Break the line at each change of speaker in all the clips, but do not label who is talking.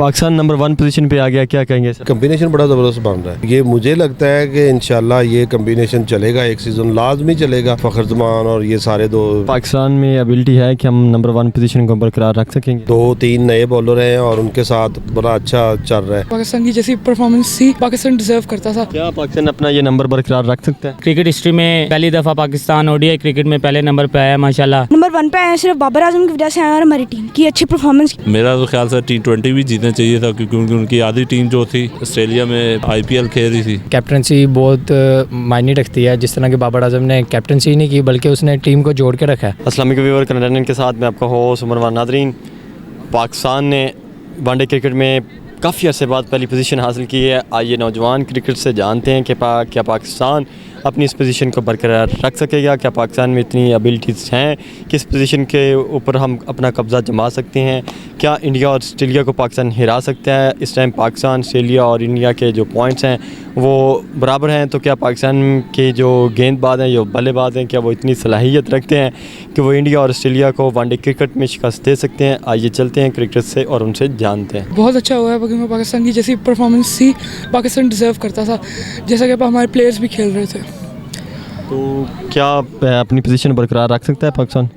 Pakistan number 1 position पे आ गया, क्या कहेंगे सर?
कम्बिनेशन बड़ा ज़बरदस्त बन रहा है। ये मुझे लगता है कि इंशाल्लाह ये कम्बिनेशन चलेगा, एक सीज़न लाजमी चलेगा। फ़खर जमान और ये सारे दो
पाकिस्तान में एबिलिटी है कि हम नंबर 1 पोजीशन को बरकरार रख सकेंगे।
2-3 नए बॉलर हैं और उनके साथ बड़ा अच्छा चल रहा है।
पाकिस्तान की जैसी परफॉर्मेंस थी पाकिस्तान डिजर्व करता था।
क्या पाकिस्तान अपना ये नंबर बरकरार रख सकता है?
क्रिकेट हिस्ट्री में पहली दफ़ा पाकिस्तान ओडीआई क्रिकेट में पहले नंबर पे आया माशाल्लाह।
नंबर 1 पे आए सिर्फ बाबर आजम की वजह से आए और हमारी टीम की अच्छी परफॉर्मेंस।
मेरा तो ख्याल से T20 भी जीतना चाहिए था, क्योंकि उनकी आधी टीम जो थी ऑस्ट्रेलिया में IPL खेल रही थी।
कैप्टनसी बहुत मायने रखती है, जिस तरह के बाबर आजम ने कैप्टनसी नहीं की बल्कि उसने टीम को जोड़ के रखा है।
अस्सलाम वालेकुम व्यूअर, कनेडियन के साथ मैं आपका होस्ट उमर नादरीन। पाकिस्तान ने वनडे क्रिकेट में काफ़ी अरसे बाद पहली पोजीशन हासिल की है। आइए नौजवान क्रिकेट से जानते हैं कि क्या पाकिस्तान अपनी इस पोजीशन को बरकरार रख सकेगा। क्या पाकिस्तान में इतनी एबिलिटीज़ हैं कि इस पोजीशन के ऊपर हम अपना कब्ज़ा जमा सकते हैं? क्या इंडिया और ऑस्ट्रेलिया को पाकिस्तान हिरा सकता है? इस टाइम पाकिस्तान, ऑस्ट्रेलिया और इंडिया के जो पॉइंट्स हैं वो बराबर हैं, तो क्या पाकिस्तान के जो गेंदबाज हैं, जो बल्लेबाज हैं, क्या वो इतनी सलाहियत रखते हैं कि वो इंडिया और ऑस्ट्रेलिया को वनडे क्रिकेट में शिकस्त दे सकते हैं? आइए चलते हैं क्रिकेट से और उनसे जानते हैं।
बहुत अच्छा हुआ है क्योंकि पाकिस्तान की जैसी परफॉर्मेंस थी पाकिस्तान डिजर्व करता था, जैसा कि हमारे प्लेयर्स भी खेल रहे थे।
तो क्या अपनी पोजीशन बरकरार रख सकता है पाकिस्तान?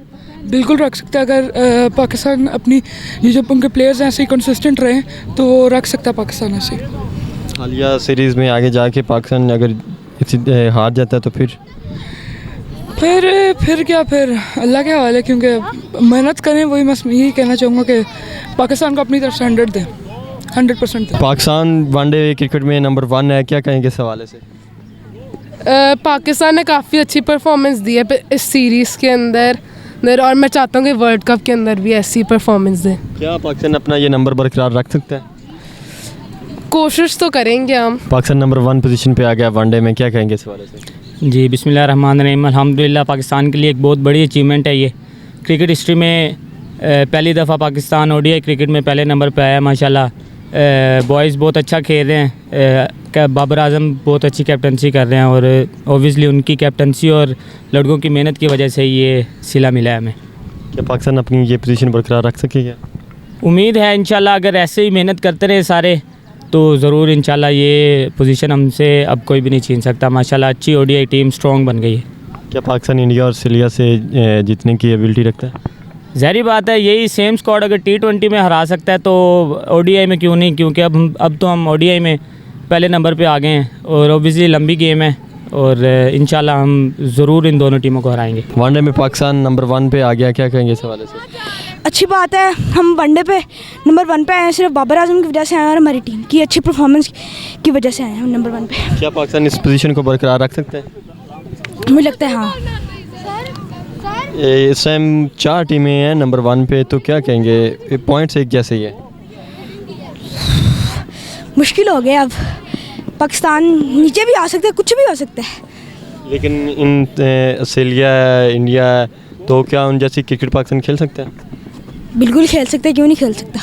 बिल्कुल रख सकता है। अगर पाकिस्तान अपनी ये जो उनके प्लेयर्स हैं ऐसे ही कंसिस्टेंट रहे तो रख सकता है पाकिस्तान ऐसे।
हालिया सीरीज़ में आगे जाके पाकिस्तान अगर हार जाता है तो फिर
क्या, फिर अल्लाह के हवाले, क्योंकि मेहनत करें। वही मैं यही कहना चाहूँगा कि पाकिस्तान को अपनी तरफ से 100 दें, 100% दें।
पाकिस्तान वनडे क्रिकेट में नंबर 1 है, क्या कहेंगे इस हवाले से?
पाकिस्तान ने काफ़ी अच्छी परफॉर्मेंस दी है इस सीरीज़ के अंदर और मैं चाहता हूँ कि वर्ल्ड कप के अंदर भी ऐसी परफॉर्मेंस दें।
क्या पाकिस्तान अपना ये नंबर बरकरार रख सकता है?
कोशिश तो करेंगे हम।
पाकिस्तान नंबर 1 पोजीशन पे आ गया वनडे में, क्या कहेंगे इस हवाले से?
जी बिस्मिल्लाहिर्रहमानिर्रहीम, अल्हम्दुलिल्लाह पाकिस्तान के लिए एक बहुत बड़ी अचीवमेंट है ये। क्रिकेट हिस्ट्री में पहली दफ़ा पाकिस्तान ओडीआई क्रिकेट में पहले नंबर पे आया माशाल्लाह। बॉयज़ बहुत अच्छा खेल रहे हैं। बाबर आजम बहुत अच्छी कैप्टनसी कर रहे हैं और ओबियसली उनकी कैप्टनसी और लड़कों की मेहनत की वजह से ये सिला मिला है हमें।
क्या पाकिस्तान अपनी ये पोजीशन बरकरार रख सकेगा?
उम्मीद है इंशाल्लाह, अगर ऐसे ही मेहनत करते रहे सारे तो ज़रूर इंशाल्लाह ये पोजीशन हमसे अब कोई भी नहीं छीन सकता। माशाल्लाह अच्छी ओडीआई टीम स्ट्रॉन्ग बन गई है।
क्या पाकिस्तान इंडिया और ऑस्ट्रेलिया से जीतने की एबिलिटी रखता है?
ज़ाहिर बात है, यही सेम स्क्वाड अगर T20 में हरा सकता है तो ओडीआई में क्यों नहीं, क्योंकि अब तो हम ओडीआई में पहले नंबर पे आ गए हैं और ओबियसली लंबी गेम है और इंशाल्लाह हम ज़रूर इन दोनों टीमों को हराएंगे।
वनडे में पाकिस्तान नंबर 1 पे आ गया, क्या कहेंगे इस हवाले से?
अच्छी बात है, हम वनडे पे नंबर 1 पे आए सिर्फ बाबर आजम की वजह से आए और हमारी टीम की अच्छी परफॉर्मेंस की वजह से आए हम नंबर 1 पे।
क्या पाकिस्तान इस पोजीशन को बरकरार रख सकता है?
मुझे लगता है हाँ।
इस टाइम 4 टीमें हैं नंबर 1 पे, तो क्या कहेंगे? पॉइंट्स एक जैसे ही है।
मुश्किल हो गया, अब पाकिस्तान नीचे भी आ सकता है, कुछ भी हो सकता है।
लेकिन इन ऑस्ट्रेलिया, इंडिया, तो क्या उन जैसी क्रिकेट पाकिस्तान खेल सकता है?
बिल्कुल खेल सकता है, क्यों नहीं खेल सकता।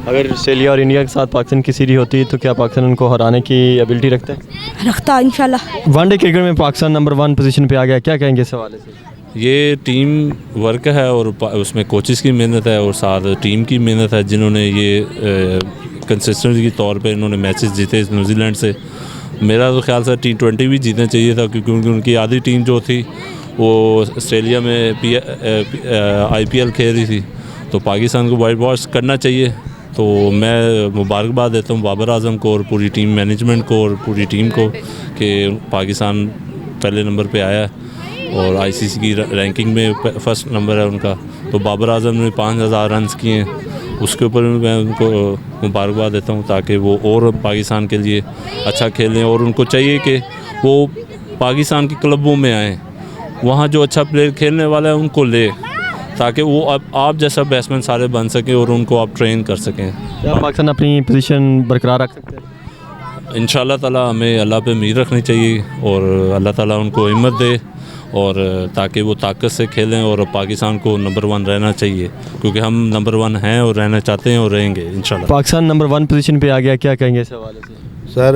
अगर ऑस्ट्रेलिया और इंडिया के साथ पाकिस्तान की सीरीज होती है तो क्या पाकिस्तान उनको हराने की एबिलिटी रखता है?
रखता है इंशाल्लाह।
वनडे क्रिकेट में पाकिस्तान नंबर 1 पोजीशन पे आ गया, क्या कहेंगे इस हवाले से?
ये टीम वर्क है और उसमें कोचेस की मेहनत है और साथ टीम की मेहनत है, जिन्होंने ये कंसिस्टेंसी के तौर पे इन्होंने मैचेस जीते न्यूजीलैंड से। मेरा तो ख्याल से T20 भी जीतना चाहिए था, क्योंकि उनकी आधी टीम जो थी वो ऑस्ट्रेलिया में IPL खेल रही थी, तो पाकिस्तान को वाइट वॉश करना चाहिए। तो मैं मुबारकबाद देता हूँ बाबर आजम को और पूरी टीम मैनेजमेंट को और पूरी टीम को कि पाकिस्तान पहले नंबर पे आया और ICC की रैंकिंग में फर्स्ट नंबर है उनका। तो बाबर आजम ने 5000 रन किए हैं, उसके ऊपर मैं उनको मुबारकबाद देता हूँ, ताकि वो और पाकिस्तान के लिए अच्छा खेलें। और उनको चाहिए कि वो पाकिस्तान के क्लबों में आएँ, वहाँ जो अच्छा प्लेयर खेलने वाला है उनको ले, ताकि वो अब आप जैसा बैट्समैन सारे बन सकें और उनको आप ट्रेन कर सकें।
क्या पाकिस्तान अपनी पोजीशन बरकरार रख सकते हैं?
इंशाल्लाह ताला हमें अल्लाह पे उम्मीद रखनी चाहिए और अल्लाह ताला उनको हिम्मत दे और ताकि वो ताकत से खेलें और पाकिस्तान को नंबर 1 रहना चाहिए, क्योंकि हम नंबर 1 हैं और रहना चाहते हैं और रहेंगे इंशाल्लाह।
पाकिस्तान नंबर 1 पोजीशन पे आ गया, क्या कहेंगे इस हवाले से?
सर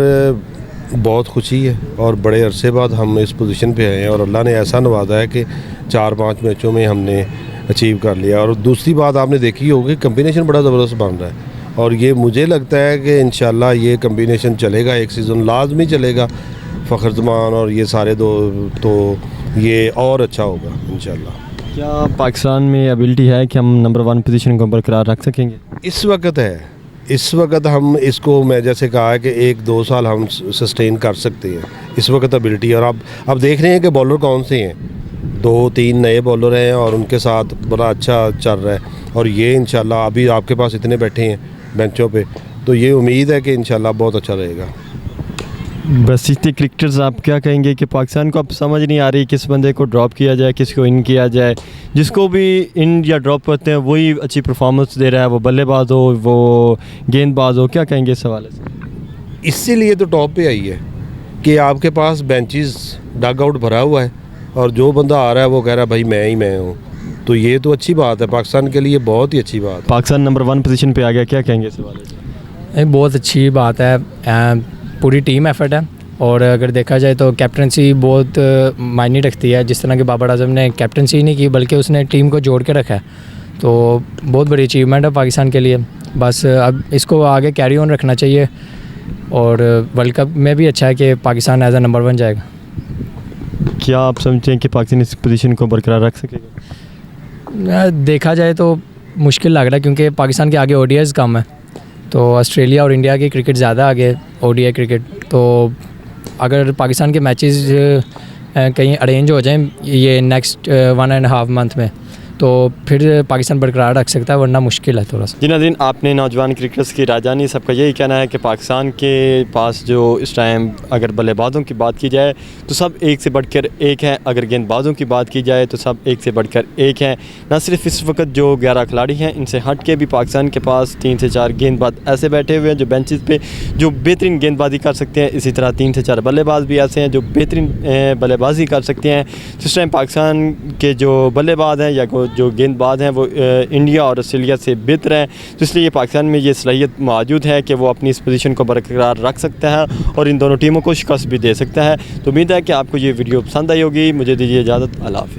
बहुत खुशी है और बड़े अरसे बाद हम इस पोजीशन पे आए हैं और अल्लाह ने ऐसा नवाजा है कि 4-5 मैचों में हमने अचीव कर लिया। और दूसरी बात आपने देखी होगी, कम्बिनेशन बड़ा ज़बरदस्त बन रहा है। और ये मुझे लगता है कि इंशाल्लाह ये कम्बिनेशन चलेगा, एक सीज़न लाजमी चलेगा। फ़खर जमान और ये सारे दो, तो ये और अच्छा होगा इंशाल्लाह।
क्या पाकिस्तान में एबिलिटी है कि हम नंबर 1 पोजीशन को बरकरार रख सकेंगे?
इस वक्त हम इसको, मैं जैसे कहा है कि 1-2 साल हम सस्टेन कर सकते हैं इस वक्त एबिलिटी। और अब देख रहे हैं कि बॉलर कौन से हैं, 2-3 नए बॉलर हैं और उनके साथ बड़ा अच्छा चल रहा है। और ये इंशाल्लाह अभी आपके पास इतने बैठे हैं बेंचों पे, तो ये उम्मीद है कि इंशाल्लाह बहुत अच्छा रहेगा।
बस इतने क्रिकेटर्स आप क्या कहेंगे कि पाकिस्तान को अब समझ नहीं आ रही किस बंदे को ड्रॉप किया जाए, किसको इन किया जाए। जिसको भी इन या ड्रॉप करते हैं वही अच्छी परफॉर्मेंस दे रहा है, वो बल्लेबाज हो, वो गेंदबाज हो। क्या कहेंगे इस हवाले से?
इसीलिए तो टॉप पे आई है कि आपके पास बेंचेस डग आउट भरा हुआ है और जो बंदा आ रहा है वो कह रहा है भाई मैं हूँ। तो ये तो अच्छी बात है, पाकिस्तान के लिए बहुत ही अच्छी बात है।
पाकिस्तान नंबर 1 पोजीशन पे आ गया, क्या कहेंगे इस हवाले से?
बहुत अच्छी बात है, पूरी टीम एफर्ट है। और अगर देखा जाए तो कैप्टनसी बहुत मायने रखती है। जिस तरह के बाबर आजम ने कैप्टनसी नहीं की बल्कि उसने टीम को जोड़ के रखा है, तो बहुत बड़ी अचीवमेंट है पाकिस्तान के लिए। बस अब इसको आगे कैरी ऑन रखना चाहिए और वर्ल्ड कप में भी अच्छा है कि पाकिस्तान एज ए नंबर 1 जाएगा।
क्या आप समझते हैं कि पाकिस्तान इस पोजीशन को बरकरार रख सकेगा?
देखा जाए तो मुश्किल लग रहा है क्योंकि पाकिस्तान के आगे ODIs कम है, तो ऑस्ट्रेलिया और इंडिया की क्रिकेट ज़्यादा आगे ODI क्रिकेट। तो अगर पाकिस्तान के मैचेस कहीं अरेंज हो जाएं ये नेक्स्ट 1.5 मंथ में, तो फिर पाकिस्तान बरकरार रख सकता है, वरना मुश्किल है थोड़ा सा।
जी नाज़रीन, आपने नौजवान क्रिकेटर्स की राय जानी। सबका यही कहना है कि पाकिस्तान के पास जो इस टाइम अगर बल्लेबाजों की बात की जाए तो सब एक से बढ़कर एक हैं, अगर गेंदबाजों की बात की जाए तो सब एक से बढ़कर एक हैं। न सिर्फ इस वक्त जो 11 खिलाड़ी हैं, इनसे हट के भी पाकिस्तान के पास 3 से 4 गेंदबाज ऐसे बैठे हुए हैं जो बेंचेस पे जो बेहतरीन गेंदबाजी कर सकते हैं। इसी तरह 3 से 4 बल्लेबाज भी ऐसे हैं जो बेहतरीन बल्लेबाजी कर सकते हैं। इस टाइम पाकिस्तान के जो बल्लेबाज हैं या जो गेंदबाज हैं वो इंडिया और ऑस्ट्रेलिया से बेहतर हैं, तो इसलिए पाकिस्तान में ये सलाहियत मौजूद है कि वो अपनी इस पोजीशन को बरकरार रख सकता है और इन दोनों टीमों को शिकस्त भी दे सकता है। तो उम्मीद है कि आपको ये वीडियो पसंद आई होगी। मुझे दीजिए इजाज़त। अल्लाह हाफ़िज़।